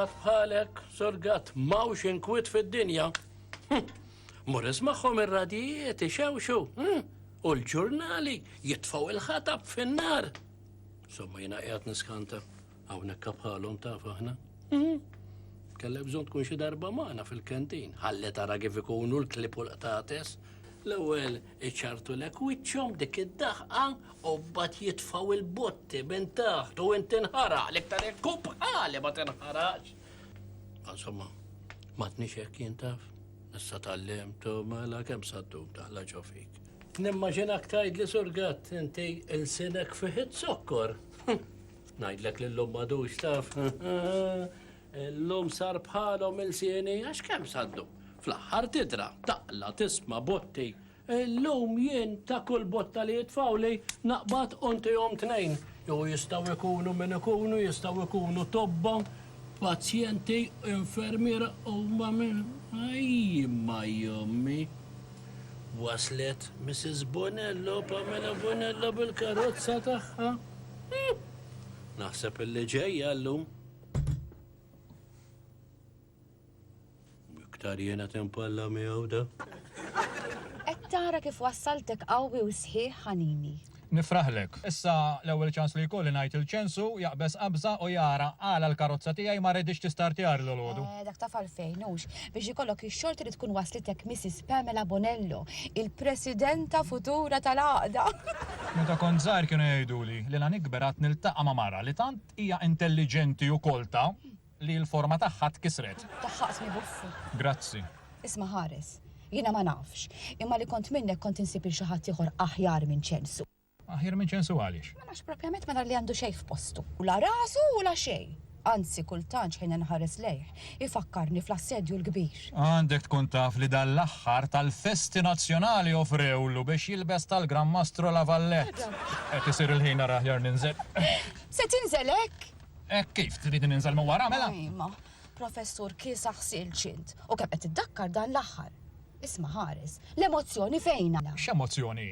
ħadd bħalek, sorgat, mawx inkwit fid-dinja. Mur ismagħhom ir-radijiet ixewxu, u l-ġurnali jitfgħu il-ħatab fin-nar. Somma jiena qiegħed niskanta, hawnhekk bħalhom taf aħna. Kellek bżonn tkun xi darba magħna fil-kantin, ħalli tara kif ikunu l-klip u l-qtates. L-ewwel iċċartu lek wiċċhom dik id-daħqa u mbagħad jitfgħu il-botti minn taħt u inti nħaraq l-iktar ikkup ħali ma tinħaraqx. Insomma, m'għadniex hekk jien taf. Issa tallimtu mela kemm saddum taħla ġo fik. Nimmaġinak tgħidli surgat inti il-sinek fih it-sokkor. Ngħidlek lill-lum m'għadux taf. L-lum sar bħalhom il-sieni għax kemm saddu. Fl-aħħar tidra, taqla tisma' botti. L-lum jien ta' kull botta li jitfawli naqbad unti jom tnejn. Jo jistgħu jkunu min ikunu, jistgħu jkunu tobba, pazjenti, infermiera u ma minn. Ajma jommi. Waslet Mrs. Bonello, Pamela Bonello bil-karozza tagħha. Naħseb illi ġejja llum. Iktar jiena timpalla miegħu da. Qed tara kif wassaltek qawwi u sħiħ ħanini. Nifraħlek. Issa l-ewwel ċans li jkolli ngħid il-ċensu jaqbes qabża u jara għala l-karozza tiegħi ma rridix tistartjar l-għodu. Dak taf għalfejn hux biex ikollok ix-xogħol trid tkun waslitek Mrs. Pamela Bonello, il-Presidenta futura tal-Għaqda. Meta kont żgħar kienu jgħiduli li la nikber għad niltaqa' ma' mara li tant hija intelligenti u kolta li l-forma tagħha tkisret. Taħħaqsni buffu. Grazzi. Isma' ħares, jiena ma nafx, imma li kont minnek kont insib xi ħadd ieħor aħjar minn ċensu. Aħjar minn ċensu għaliex? Ma nafx propjament ma nar li għandu xejn f'postu. U la rasu u la xejn. Anzi, kultant xejn nħares lejh, ifakkarni fl-assedju l-kbir. Għandek tkun taf li dal-aħħar tal-festi nazzjonali offrewlu biex jilbes tal-Gran Mastro la Vallett. Qed isir il-ħin ara aħjar ninżel. Se tinżelek? Kif trid ninżel ma wara mela? Ajma, professur kiesaħ silċint u kemm qed iddakkar dan l-aħħar. Isma' ħares, l-emozzjoni fejna. X'emozzjoni?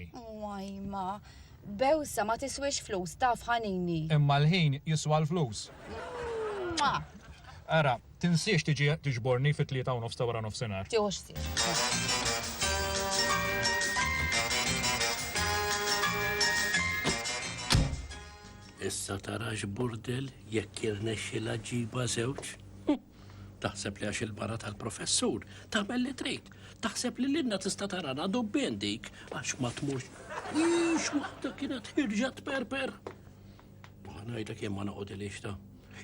Ajma, bewsa ma tiswix flus taf ħanini. Imma l-ħin jiswa l-flus. Ara, tinsiex tiġi tiġborni fit-3 u nofs ta' wara nofsinhar. Tiħux sir. Issa tarax burdel jekk irnexxilha ġiba żewġ. Taħseb li għax il-bara tal-professur tagħmel li trid. Taħseb li l-inna tista' tarana dobbien dik għax ma tmurx. Ix waħda kienet ħirġat perper. Ngħidlek jien ma noqgħodilix ta.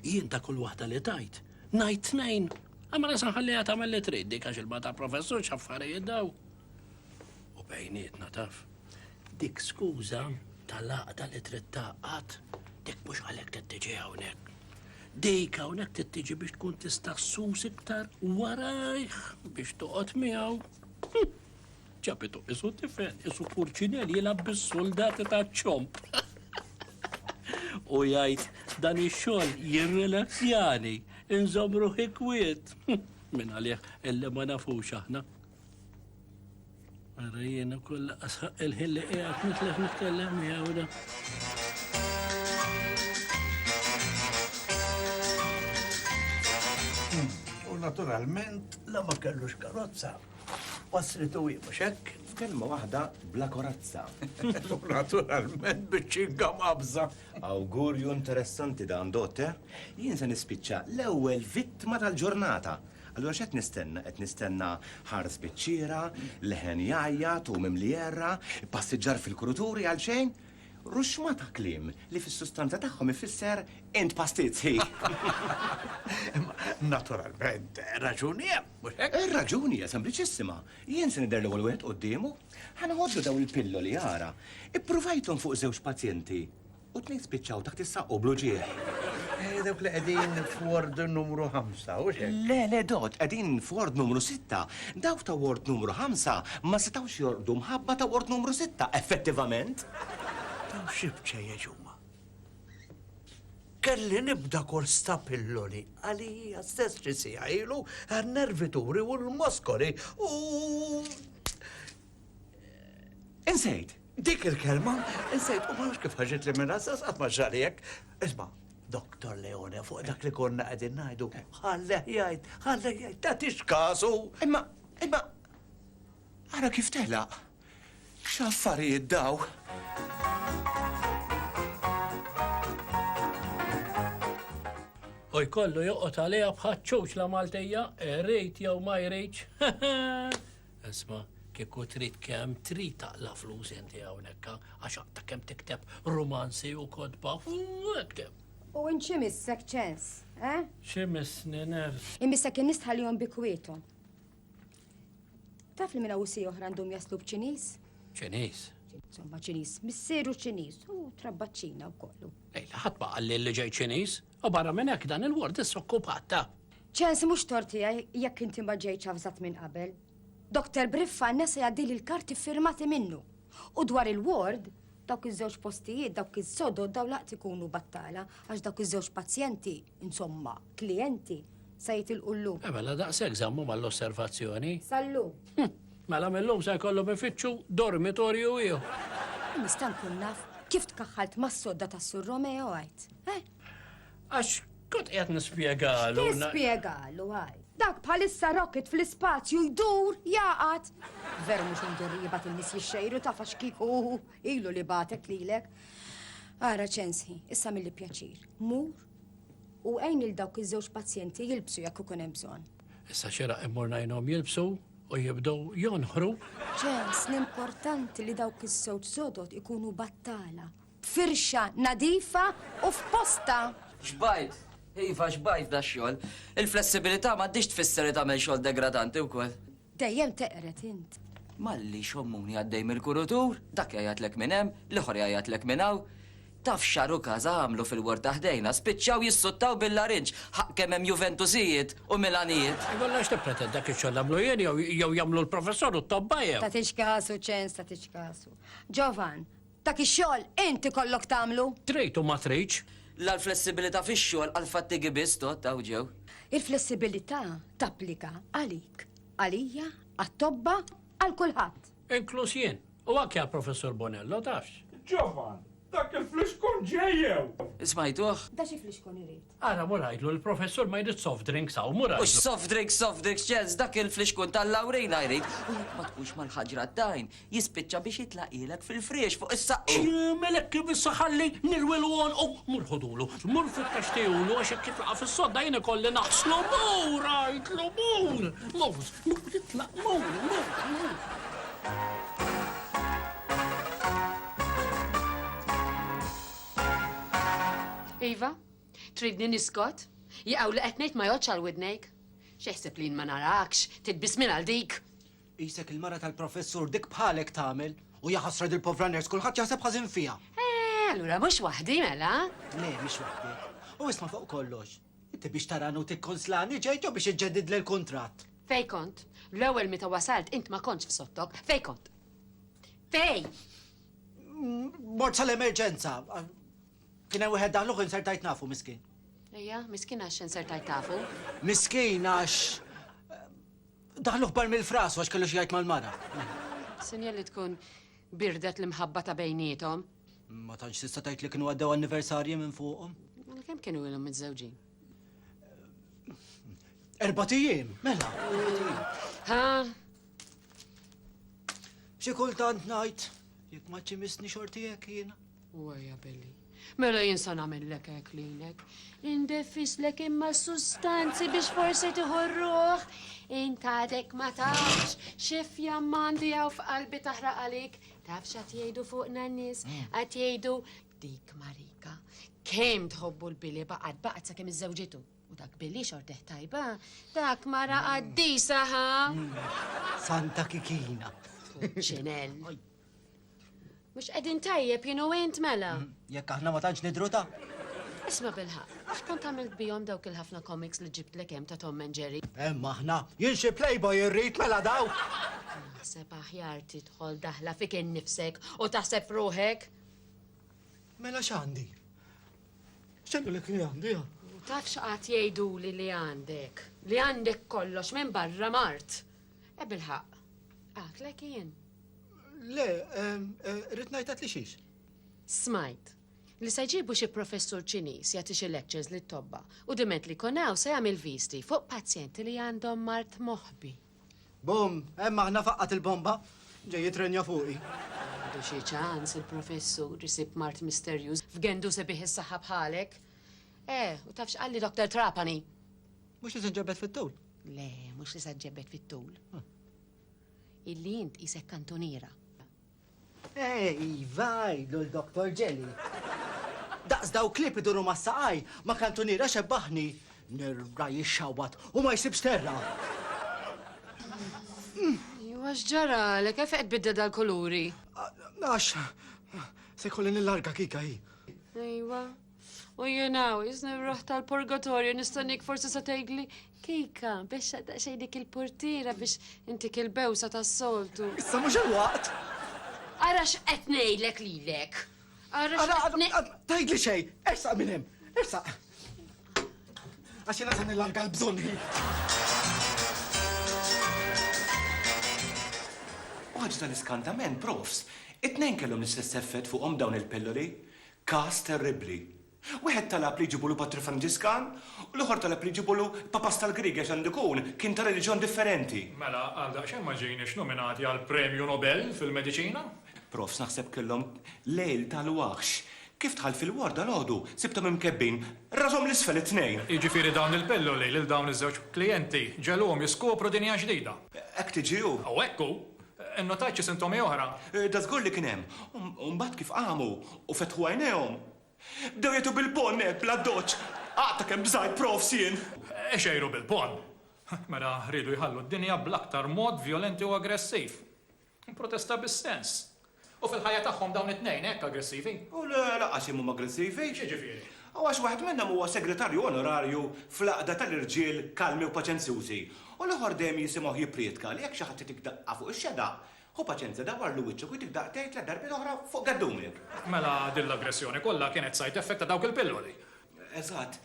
Jien ta' kull waħda li tajt. Ngħid tnejn. Imma nisa nħalliha tagħmel li trid dik għax il-bara tal-professur x'affarijiet daw. U bejnietna taf. Dik skuża tal-għaqda li trid taqqat. Dik mhux għalhekk trid tiġi hawnhekk. Dik hawnhekk trid tiġi biex tkun tista' ssus iktar warajh biex toqgħod miegħu. Ġabitu isu tifel, isu purċinell jilgħab bis-soldati taċ-ċomp. U jgħid dan ix-xogħol jirrilassjani, inżomm ruħi kwiet. Min għalih illi ma nafux aħna. Ara jiena kollha asħaq il-ħin li qiegħed nitlef nitkellem miegħu da. U naturalment la ma kellux karozza. Wasritu mhux hekk? F'kelma waħda bla korazza. U naturalment biċċinga qabża. Awgurju interessanti dan, dotter. Jien se nispiċċa l-ewwel vittma tal-ġurnata. Allura x'qed nistenna? Qed nistenna ħares biċċiera, leħen jgħajjat u mimlierra, passiġġar fil-kuruturi għal xejn. Ruxma ta' kliem li fis-sustanza tagħhom ifisser int pastizzi. Naturalment, raġuni hemm, mhux hekk? Ir-raġuni hija sempliċissima. Jien se nidher l-ewwel wieħed qudiemu, ħanħoddu daw il-pilloli ara. Ippruvajthom fuq żewġ pazjenti u tnejn spiċċaw taħt is-saqq blu ġieħ. Dawk li qegħdin f'ward numru 5, u hekk? Le, dot, qegħdin f'ward numru 6. Dawk ta' ward numru 5 ma setgħux jorqdu mħabba ta' ward numru 6, effettivament. Taw xibċa jeġuma. Kelli nibda kors ta' pilloli għalija stess ġisija ilu għal-nervituri u l-moskoli u... Insejt. Dik il-kelma, insejt, u mawx kif ħagġet li minna s-sas għatma ġalijek. Isma, Dr. Leone, fuq dak li konna qegħdin ngħidu, ħalleh jgħid, tagħtix kasu. Imma, ara kif teħlaq. X'affarijiet daw? U jkollu joqgħod għaliha bħaċċux la Maltija, rejt jew ma jrejtx. Isma' kieku trid kemm trid taqla flus inti hawnhekk għax ta' kemm tikteb romanzi u kodba hekk. U inċi missek ċens, eh? Xi missni ners. Immissek nistħallihom bikwietom. Taf li minna usi oħra għandhom jaslu b'Ċiniż? Ċiniż. Insomma ċiniż, missieru ċiniż, u trabbaċċina u kollu. Ejla ħadd baqa' li ġej Ċiniż, u barra minn hekk dan il-word is-sokkupata. ċens mhux torti jekk inti ma ġejtx avżat minn qabel. Dr. Briffa nesa jgħaddili l-karti firmati minnu. U dwar il-ward, dawk iż-żewġ postijiet, dawk iż-sodod daw laqt ikunu battala, għax dawk iż-żewġ pazjenti, insomma, klijenti, sa jitilqullu. Mela daqshekk żammu mal-osservazzjoni. Sallu. Mela millum se jkollhom ifittxu dormitorju ieħor. Nista' nkun naf kif tkaħħalt mas-sodda tas-Sur Romeo għajt. Għax kont qed nispjegalu. Tispjegalu għaj. Dak bħalissa rocket fl-ispazju jdur jaqat. Veru mhux indur jibat il-nies jixxejru taf għax kieku ilu li batek lilek. Ara ċensi, issa milli pjaċir. Mur u għajn il-dawk iż-żewġ pazjenti jilbsu jekk ikun hemm bżonn. Issa xera immur ngħinhom jilbsu u jibdew jonħru. ċens, l-importanti li dawk iż-żewġ sodod ikunu battala. Firxa, nadifa u f'posta. Xbajt, Iva, xbajt da xogħol. Il-flessibilità ma d-dix tfisser li tagħmel xogħol degradanti wkoll. Dejjem teqret int. Malli xommuni għaddej mill-kurutur, dak jgħajatlek minn hemm, l-ieħor jgħajatlek minn hawn. Taf xaru kaza għamlu fil-word taħdejna, spiċċaw jissuttaw bil-larinġ, ħaq kemm hemm Juventusijiet u Milanijiet. Ikolla x'tippreted dak ix-xogħol għamlu jien jew jagħmlu l-professor u t-tobba jew. Ta' kasu ċens, ta' kasu. Giovan, dak ix-xogħol inti kollok tagħmlu. Trejt u ma trejtx. L-flessibilità fix-xogħol għal-fattigi biss tot taw ġew. Il-flessibilità tapplika għalik, għalija, għat-tobba, għal kulħadd. Inkluż jien. U anke għal professor Bonello tafx. Ġovan, dak il-fliskun ġejjew! Ismajtuh? Da xi flixkun irid. Ara murajdlu l-professor ma jrid soft drinks hawn murajdlu. Ux soft drinks, ċez, dak il-fliskun tal-lawrejna jrid. U jekk ma tkunx mal-ħaġra d-dajn, jispiċċa biex jitlaqilek fil-friex fuq is-saqqu. Melek kif issa-ħalli nirwilu għon u murħudulu. Mur fit-taxtijulu għax jekk jitlaqa fis-sodda jien ikolli naħslu mur, rajdlu mur. Mur jitlaq mur. Iva, tridni niskot? Jaqaw li qed ngħid ma joċ għal widnejk? X'eħseb li ma narakx, titbis minn għal dik. Isek il-mara tal-professur dik bħalek tagħmel u jaħasred il-povra ners kulħadd jaħseb ħażin fija. Allura mhux waħdi mela. Le, mhix waħdi. U isma' fuq kollox. Inti biex taranu tikkonslani ġejt jew biex iġġedid l-kuntratt. Fej kont? L-ewwel meta wasalt int ma kontx f'sottok. Fej kont? Fej! Mort sal-emerġenza. Kien hemm wieħed daħluh insertajt nafu miskin. Ejja, miskin għax insertajt tafu. Miskin għax daħluh bar mill-fras għax kellu xi jgħid mal-mara. Sinja li tkun birdet l-imħabba ta' bejnietom. Ma tantx tista' tgħid li kienu għaddew anniversarji minn fuqhom. Kemm kienu ilhom miż-żewġin? 4 ijiem, mela. Ha? Xi kultant ngħid jekk ma ċimisni xorti hekk jiena. Uja belli. Mela jinsa nagħmellek hekk lilek. Indefislek imma sustanzi biex forsi tiħorruh. Intadek ma tafx xif jammandi għaw f'qalbi taħraq għalik. Tafx għat jgħidu fuqna n-nis, għat jgħidu dik Marika. Kem tħobbu l-Billy baqad sa kem iż-żewġitu. U dak Billy xorteħ tajba, dak mara għaddisa ha. Santa Kikina. ċinel. Mux għedin tajjeb jienu int mela. Jekk aħna ma tantx nidruta. Isma bilħaq, xkont għamilt bijom dawk il-ħafna comics li ġibt l-kem ta' Tom and Jerry? Aħna, jien xi playboy irrid mela daw. Naħseb aħjar tidħol daħla fik innifsek u taħseb ruħek. Mela x'għandi? X'għandu lek li għandi? U taf xaqat jgħidu li għandek. Li għandek kollox minn barra Mart. Bilħaq, għatlek jien. Le, rrid ngħid li xiex. Smajt, li se jġibu xi professur Ċiniż jagħti xi lectures lit tobba u diment li konaw se jagħmel visti fuq pazjenti li għandhom mart moħbi. Bum, emma aħna faqqat il-bomba, ġej jitrenja fuqi. Għandu xi ċans il-professur jisib mart misterjuż f'gendu sebiħ is-saħħa bħalek. U tafx qalli Dr. Trapani. Mux li ġebet fit-tul. Le, mhux li se ġebbet fit-tul. Illi int isek kantoniera. Vaj, l-Dr. Jelly. Daqs daw klip iduru ma' saqaj, ma' kantoniera xebbaħni. Nirra jixxawat u ma' jisibx terra. Għax ġara, li kif qed bidda dal-kuluri? Għax, se kolli nil-larga kika hi. Ejwa, u jenaw, jisni ruħ tal-purgatorju, nistanik forsi sa tgħidli kika, biex xej dik il-portira biex intik il-bewsa tas-soltu. Issa mux il-waqt. Arax qed ngħidlek lilek. Tajdli xej, ersaq minn hemm, ersaq. Għax jena san il-larga l-bżonni. Uħħġ tal-iskantament, profs, it-nejn kellhom l-istess effett fuqhom dawn il-pilloli. Kas terribli. Wieħed talab li jġibulu Patri Franġiskan u l-oħor talab li jġibulu Papas tal-Grieg għax għandu kun kien ta' reliġjon differenti. Mela, għal daqxen ma ġejniex nominati għal premju Nobel fil-medicina? Profs naħseb kellhom lejl tal-waħx. Kif tħal fil-warda l-ħodu, sibtom imkebbin, razom l-isfel it-tnejn. Iġifiri dawn il-pilloli lil dawn iż-żewġ klijenti ġelhom jiskopru dinja ġdida. Ek tiġiju. U ekku, innotajt xi sintomi oħra. Da żgur li kien hemm. Mbagħad kif qamu u fetħu għajnejhom. Dew jetu bil-ponne bla doċ. Għaqta kemm bżajt profs jien. Xejru bil-pon. Mela rridu jħallu d-dinja bl-aktar mod violenti u aggressiv. Protesta bis-sens. U fil-ħajja tagħhom dawn it-tnejn hekk aggressivi. U laqas imhom aggressivi. Xiġifieri? Għax waħed minnhom huwa segretarju onorarju fl-aqda tal-irġiel kalmi u paċenzjużi. U l-oħor dejjem jisimgħu jipprietka li jekk xi ħadd tikdaqqa fuq ix-xeda, hu paċenza dawar lu wiċċek u tikdaq tgħid tliet darbiet oħra fuq gaddumek. Mela din l-aggressjoni kollha kienet sajt effett ta' dawk il-pilloli. Eżatt.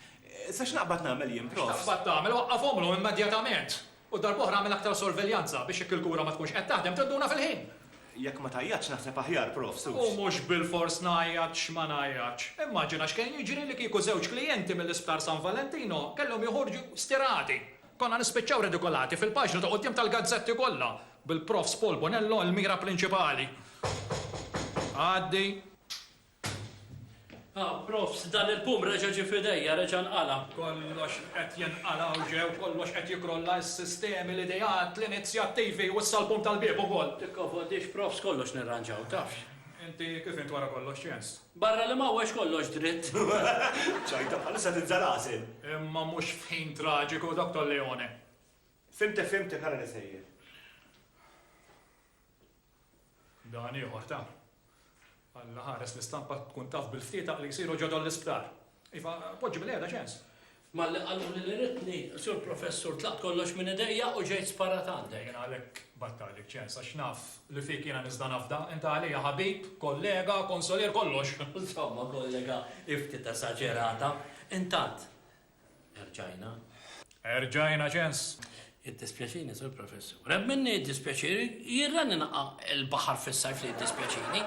Sa x'naqbad nagħmel jien prof? X'naqbad tagħmel waqqafhomlu immedjatament. U darb'oħra għamel aktar sorveljanza biex hekk il-kura ma tkunx qed taħdem tidduna fil-ħin. Jekk ma tajjatx naħseb aħjar prof, U mhux bil-fors najjaċ ma najjaċ. Immaġina x'kien jiġri li kieku żewġ klijenti mill-Isptar San Valentino kellhom joħorġu stirati. Konna nispiċċaw redikolati fil-paġna ta' qudiem tal-gazzetti kollha bil-prof Paul Bonello l-mira prinċipali. Għaddi. Profs, dan il-pum reġa ġi fidejja, reġa nqala. Kollox qed jinqala u ġew, kollox qed jikrolla s-sistemi, l-idejat, l-inizjattivi u s-salpum tal-bieb ukoll. Tikkofodix profs kollox nirranġaw, tafx. Inti kif int wara kollox ċens? Barra li mawwex kollox dritt. ċajta bħalissa tinżalasil. Imma mhux f'ħin traġiku, Dr. Leone. Fimte kara nisejjer. Dan ieħor ta' Alla ħares l-istampa tkun taf bil-ftita li jsiru ġodol l-isptar. Iva, poġġi bil-qiegħda ċens. Ma li għallu li ritni, sur professur, tlaqt kollox minn idejja u ġejt sparat għandek. Jena għalek battalik ċens, għax naf li fik jena nizda nafda, inta għalija ħabib, kollega, konsolier, kollox. Insomma, kollega, iftita saġerata. Intant, erġajna. Erġajna ċens. Id-dispjaċini, sur professur. Reb minni id-dispjaċini, jirran naqa il-bahar fis-sajf li id-dispjaċini.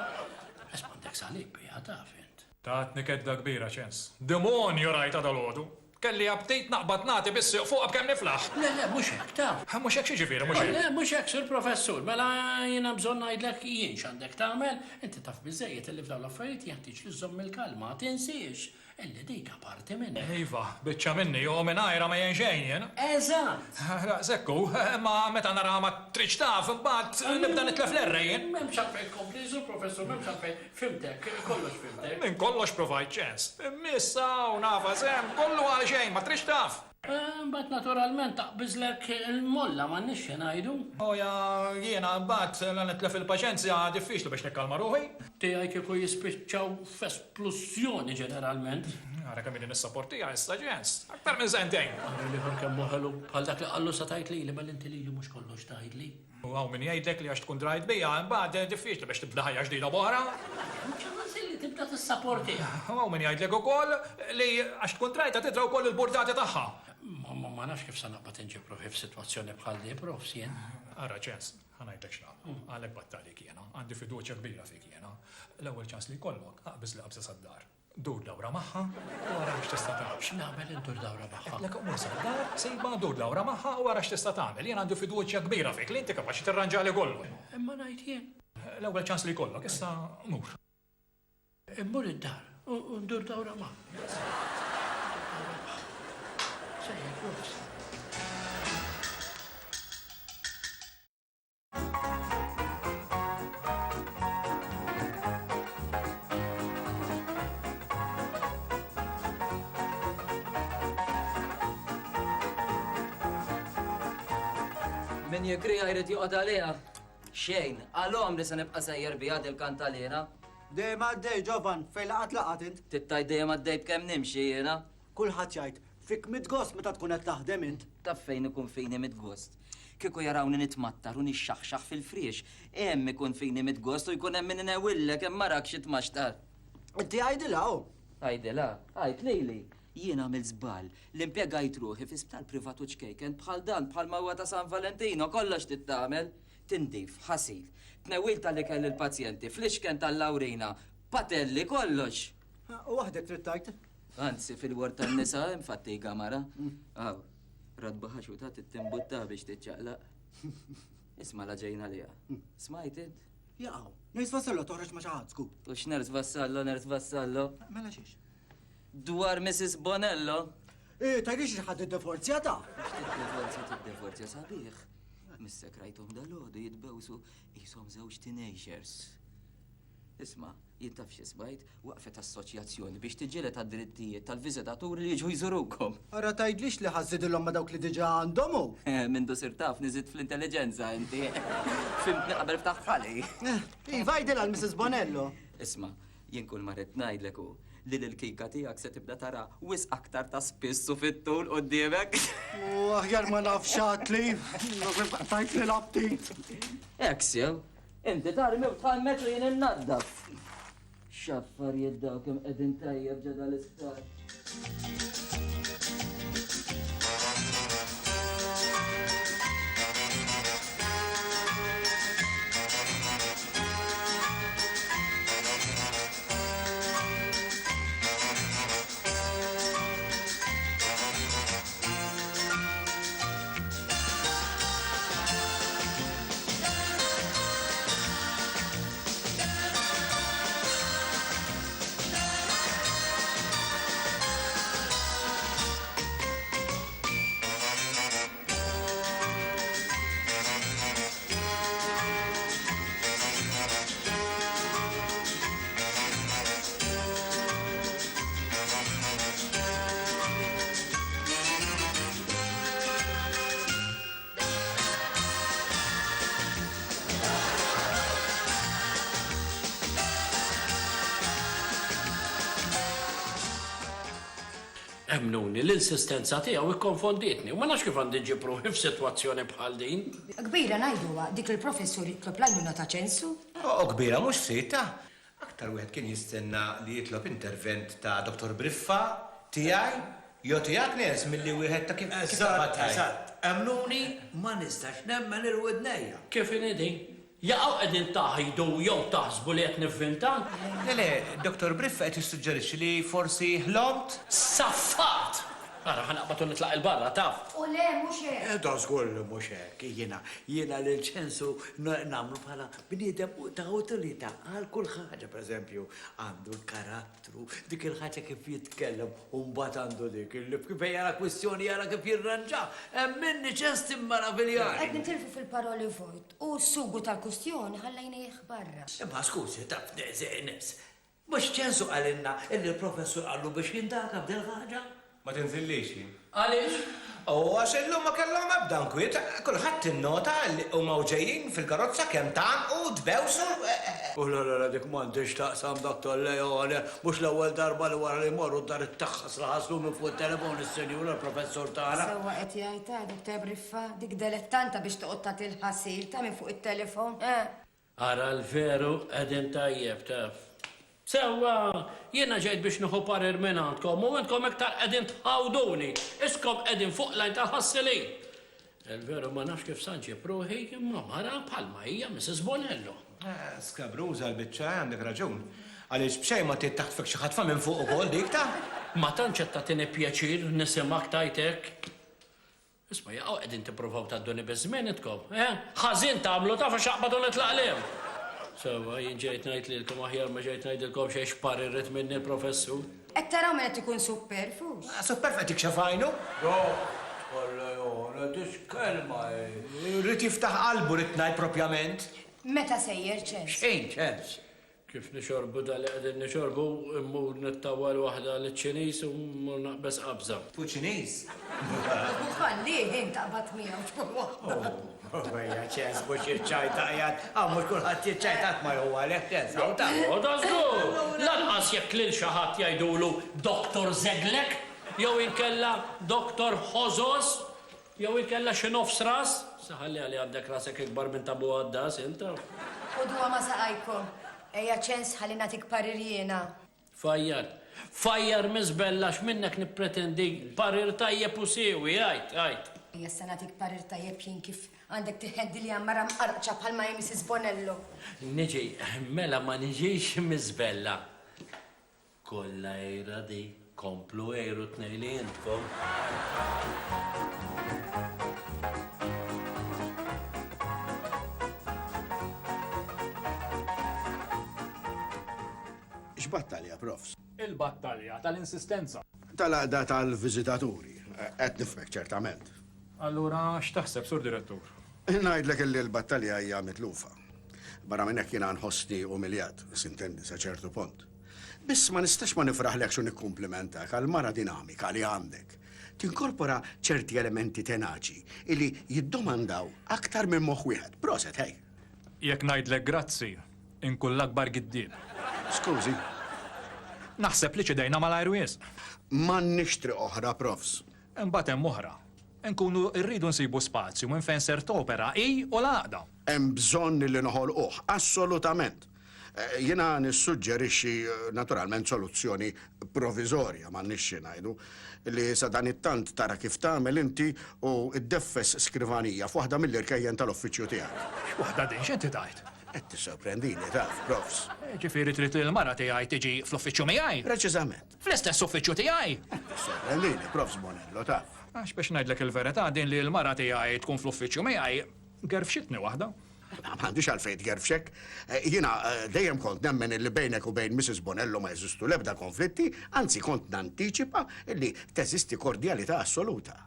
Espandek salik bija tafint. Tatni kedda kbira ċens. Demonju rajta dal-ħodu. Kelli abtejt naqbad nati bissi fuq b'kemm niflaħ. Le, mux hekk, taf. Mux hekk xiġifieri, mux hekk. Le, mux hekk, sur professur. Mela jina bżon najdlek jien x'għandek tagħmel, inti taf biżejjed illi f'dawn l-affarijiet jeħtieġ li żomm il-kalma, tinsiex. Illi dika parti minni. Iva, biċċa minni, u minn ajra ma jenxejn jen. Eżatt. Sekku, ma meta nara ma triċ taf, mbagħad nibda nitlef l-errejn. Memx għalfejn kompli, sur professur, memx għalfejn fimtek, kollox fimtek. Min kollox provajt ċens. Missa u nafa sem, kollu għal xejn, ma triċ taf. Bat naturalment taqbizlek il-molla ma nix ngħidu. Oja, jiena mbagħad nitlef il-paċenzja diffiċli biex nikkalma ruħi. Tiegħi kieku jispiċċaw f'esplussjoni ġeneralment. Għara kemm din is-sapportija issa ġens. Aktar minn sentejn. Għarri li ħor kemm moħelu bħal dak li qallu sa tajt li mal-inti li mhux kollox tajt li. U għaw min jgħidlek li għax tkun drajt bija, mbagħad diffiċli biex tibda ħajja ġdida boħra. Li tibda tissapportija. U għaw min jgħidlek ukoll li għax tkun drajta tidra wkoll il-burdati tagħha. Ma nafx kif sa naqbad inġib ruħi f'sitwazzjoni bħal di prof sien. Għara ċens, ħanajtek xnaq, għalek battalik jena, għandi fiduċa kbira fik jena. L-ewwel ċans li jkollok, aqbiż li qabsa sad-dar. Dur Lawra maħħa, u għara x'tista' tagħmel. X'nagħmel intur dawra magħha? Lek umur dar, sejba dur Lawra maħħa u għara x'tista' tagħmel. Jien għandu fiduċja kbira fik li inti kapaċi tirranġali kollu. Imma ngħid jien. L-ewwel ċans li jkollok, issa mur. Immur id-dar u ndur dawra magħha. Sejja, forsi. Min jikri għajrit juqot għalija. Xejn, għalom li se nibqa' sejjer bija dil-kant għalina. Dejjem għaddej, Ġovan, fejn laqat laqat int. Tittaj dejjem għaddej b'kemm nimxi jiena. Kulħadd jgħid, fik midgost meta tkun qed taħdem int. Taf fejn ikun fejni mid-gost. Kieku jarawni nitmattar u nixxaħxaħ fil-friex, hemm ikun fejni mid-gost u jkun hemm min inewillek hemm marak xi tmaxtar. Inti għajdilha hu. Għajdela, għajt lejli. Jien għamil żball, l-impjegajt ruħi fi sptal privatu ċkejken bħal dan bħal mawa ta' San Valentino kollox tittamel. Tindif, ħasil, tnewil tal-li kell il-pazjenti, fl-ixken tal-lawrina, patelli kollox. U waħdek trid tajt. Anzi, fil-wart tan-nisa infatti gamara. Aw, radba ħaxuta tittimbutta biex titċaqlaq. Isma la ġejna liha. Smajt int? Jaqgħu, ners vassallo toħroġ ma' xi ħadd sku. U x'ners vassallo, ners vassallo. Mela xiex. Dwar Mrs. Bonello. Tajrix xi ħadd iddivorzjata. Tiddivorzja sabiħ. Missek rajtom dal-ħodu jitbewsu jisom żewġ teenagers. Isma, jintaf xisbajt waqfet assoċjazzjoni biex tiġilet għad-drittijiet tal-viżitaturi li jiġu jżurukom. Ara tajdlix li ħażidilhom ma' dawk li diġà għandhom hu. Mindu sir taf nizid fl-intelligenza inti. Fimtni qabel ftaħ ħali. Iva jdilha l-Mrs. Bonello. Isma, jien kull marret ngħidlek hu li l-kika tiegħek se tibda tara wis aktar ta' spissu fit-tul quddiemek. U aħjar ma nafx xatli. Tajt li l-abtit. Eksjew, inti tarmi bħal metru jien innaddaf. X'affarijiet dawk hemm qegħdin tajjeb ġeda l-isptar. Emnuni, l-insistenza tiegħu ikkonfonditni u ma nafx kif għandi ġibru f'sitwazzjoni bħal din. Kbira ngħiduha, dik il-professur jitlob lajnuna ta' ċensu? O kbira, mhux sita. Aktar wieħed kien jistenna li jitlob intervent ta' Dr. Briffa, tiegħi, jew tiegħek nies milli wieħed ta' kif Eżatt, għamnuni ma nistax nemmen il-widnejja. Kif inidi? Jaqgħu qegħdin taħjdu jew taħsbu li qed nivvintan? Le, Dr. Briffa qed jissuġġerixxi li forsi ħlomt? Saffat! Ara ħanaqbatu nitlaq il-barra taf. U le, mhux hekk. Da żgur li mhux hekk, jiena lil ċensu nagħmlu bħala bniedem ta' awtorità għal kull ħaġa, pereżempju, għandu l-karattru, dik il-ħaġa kif jitkellem u mbagħad għandu dik kif jara kwistjoni jara kif jirranġa. Hemm minni ċens timmara biljari. Qed nitilfu fil-paroli vojt u s-sugu tal-kustjoni ħallejnieh barra. Ma skużi, taf deżenes. Mhux ċensu għalinna illi l-professur għallu biex jindaka b'dil ħaġa? Ma tinżillix. Għaliex? U għax illum ma kellhom ebda nkwiet, kulħadd innota li huma ġejjin fil-karozza kemm tagħmqu u tbewsu. U la dik m'għandix taqsam Dr. Leone, mhux l-ewwel darba li wara li morru dar it-taħħas laħaslu minn fuq it-telefon is-senjura l-professor tagħna. Sewwa qed jgħidha Dr. Briffa, dik dilettanta biex toqgħod tagħti l-ħasil ta' minn fuq it-telefon. Ara l-veru qegħdin tajjeb taf. Sewwa, jiena ġejt biex nieħu parir minn għandkom u intkom iktar qegħdin tħawduni, iskom qegħdin fuq lajn tal-ħassilin. Il-veru ma nafx kif sanġi pruħi, imma mara bħalma hija Mrs. Bonello. Skabruża l-biċċa għandek raġun. Għaliex bxej ma taħt fik xi ħatfa minn fuq ukoll dik ta'. Ma tantx qed tagħtini pjaċir nisimak tajtek. Isma' jaqgħu qegħdin tippruvaw tadduni biżmienitkom, ħażin tagħmlu tafu x'aqbadu nitlaqlem. Sewa, jien ġejt ngħid lilkom aħjar ma ġejt ngħidilkom xejn xparirrit minni l-professur. Qed taraw minn qed ikun superfus. Super qed ikxafajnu? Jo, kolla jo, tix kelma. Rrid jiftaħ qalbu rrid ngħid propjament. Meta sejjer ċens? Xejn ċens. Kif nixorbu dal qegħdin nixorbu, immur nittawal waħda liċ-Ċiniż u mmur naqbes qabża. Fu Ċiniż? Ħalli ħin taqbad miegħu xkun waħda. Bejja ċens mhux jiċċajta qiegħed, mhux kulħadd jiċċajtat ma huwa għalhekk ċens. O da żgur, lanqas jekk lil xi ħadd jgħidulu Dr. Zeglek, jew inkella Dr. Ħożos, jew inkella xi nofs ras. Saħalli għali għandek rasek ikbar minn tabu għaddas inta. Udwa ma saqajkom. Ejja ċens ħalli nagħtik parir jiena. Fajjar mizbellax minnek nippretendi parir tajjeb u siwi, għajt. Ejja se nagħtik parir tajjeb jien kif għandek tiħeddi li għammara mqarċa bħalma jem Mrs. Bonello. Niġi, mela ma niġix mizbella. Kolla ejra di, komplu ejru t-nejli jintkom. X'battalja, profs? Il-battalja tal-insistenza. Tal-għaqda tal-vizitaturi. Qed nifmek ċertament. Allura, x'taħseb, sur direttur? Ngħidlek li l-battalja hija mitlufa. Barra minn hekk jiena nħossni umiljat, sintendi sa ċertu punt. Biss ma nistax ma nifraħlek xu nikkumplimentak għal-mara dinamika li għandek. Tinkorpora ċerti elementi tenaċi illi jiddomandaw aktar minn moħħ wieħed. Proset, hej. Jekk ngħidlek grazzi, inkull l-akbar giddien. Skużi, Naħseb li ċidejna mal-ajrwies. ma nixtri oħra, profs. Imbagħad hemm oħra. Nkunu rridu nsibu spazju minn fejn ser topera u l-għaqda. Hemm bżonn li noħolquh, assolutament. Jiena nissuġġerixxi naturalment soluzzjoni provizorja ma nixxi ngħidu li sa dan it-tant tara kif tagħmel inti u ddeffes skrivanija f'waħda mill-irkejjen tal-uffiċċju tiegħek. Waħda din x'inti tajt? Qed tissorprendini taf, profs. Ġifieri trid li l-mara tiegħi tiġi fl-uffiċċju miegħi? Preċiżament. Fl-istess uffiċċju tiegħi? Tissorprendini, profs Bonello, taf. Għax biex ngħidlek il-verità din li l-mara tiegħi tkun fl-uffiċċju miegħi gerfxitni waħda. M'għandix għalfejn tgerfxek. Jiena dejjem kont nemmen illi bejnek u bejn Mrs. Bonello ma jeżistu l-ebda konflitti, anzi kont nantiċipa illi teżisti kordjalità assoluta.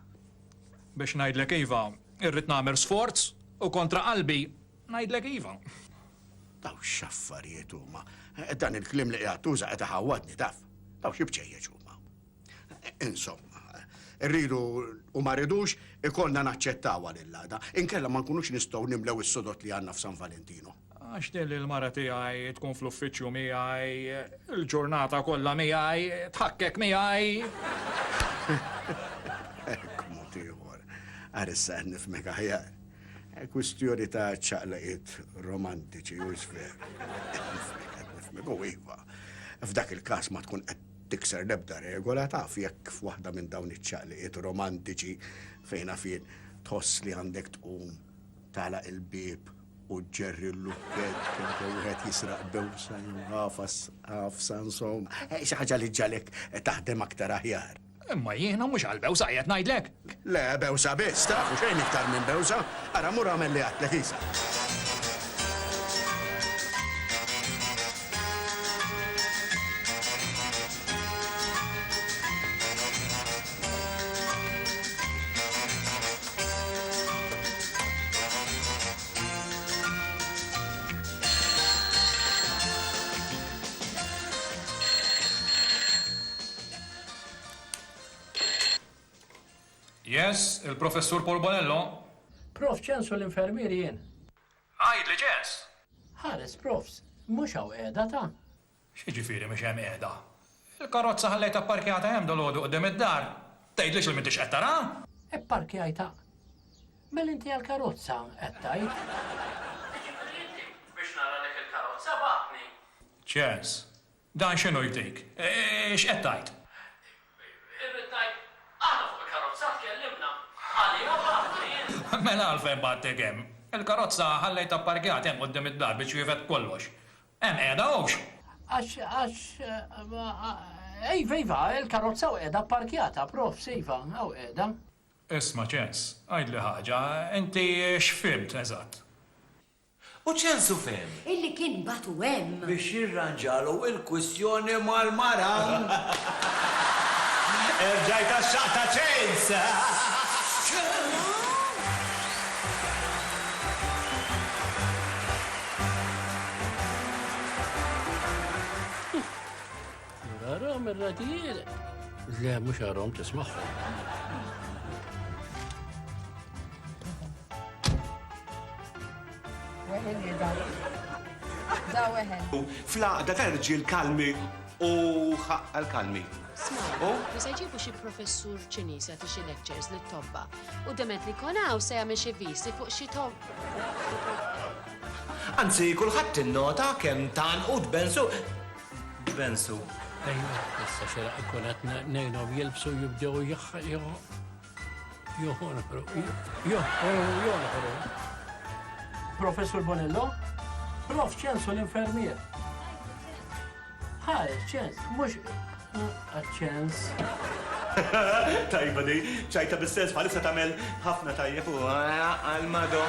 Biex ngħidlek iva, irrid nagħmel sforz u kontra qalbi ngħidlek iva. Daw x'affarijiet huma. Dan il-klim li qiegħed tuża qed iħawwadni taf. Daw xi bċejjeġ huma. Insomma, rridu u ma rridux ikollna naċċettawha lil-għada. Inkella ma nkunux nistgħu nimlew is-sodot li għandna f'San Valentino. Għax din l-mara tiegħi tkun fl-uffiċċju miegħi, il-ġurnata kollha miegħi, tħakkek miegħi. Ekk mod ieħor. Arissa nifmek aħjar. Kwistjoni ta' ċaqlaqiet romantiċi u sfer. Nifmek u iva. F'dak il-każ ma tkun qed tikser l-ebda regola taf jekk f'waħda minn dawn iċ-ċaqliqiet romantiċi fejna fin tħoss li għandek tqum tagħlaq il-bib u ġerri l-lukket kien wieħed jisraq bewsa ħafsa insomma. Xi ħaġa li ġalek taħdem aktar aħjar. Imma jiena mhux għal-bewsa qiegħed ngħidlek. Le, bewsa biss, taf, u xejn iktar minn bewsa, ara mur għamel li għatlek isa. Yes, il-professur Paul Bonello. Prof, ċensu l-infermieri jien. Għajd li ċens. Ħares, profs, mux għaw edha ta' Xieġifieri mhux hemm qiegħda. Il-karozza ħallejta pparkjata hemm dolodu qudiem id-dar. Tgħidlix li m'intix qed tara? e parkjajta. Mill-inti għal-karozza qed tajt. Biex nara dik il-karozza baħni. ċens, dan x'inhu jdik? X'qed tajt? Irrid tajt, aħna fuq il-karozza tkellimna. Għalija baħni. Mela għalfejn battek hemm. Il-karozza ħallejta pparkjata hemm qudiem id-dar biex jifet kollox. Hemm qiegħda hux. Iva, il-karozza u edha parkjata, prof, sejva, għaw edha. Isma' ċens, għajd li ħaġa, inti x'fimt eżatt? U ċensu fem? Illi kien batu hemm. Biex jirranġalu il-kwistjoni mal-mara. Erġajta xaqta ċens! Għarom il-radijiet. Le, mux għarom tismaħħu. Weħel li da. Da weħel. Flaqda ta' rġil kalmi u ħaqqa l-kalmi. Smaj, se jġibu xi professur ċinis jagħti xi lectures lit tobba u demet li konaw se jagħmel xi visti fuq xi Anzi, kulħadd innota kemm tanqud bensu. Bensu. Ejja, issa xera ikkunat nejnom jilbsu jibdew joħonħru. Professor Bonello? Prof, ċensu l-infermier. Ħaj, ċens, mux ċens. Tajba di, ċajta bis-sens bħalissa tagħmel ħafna tajjeb u għal-mado.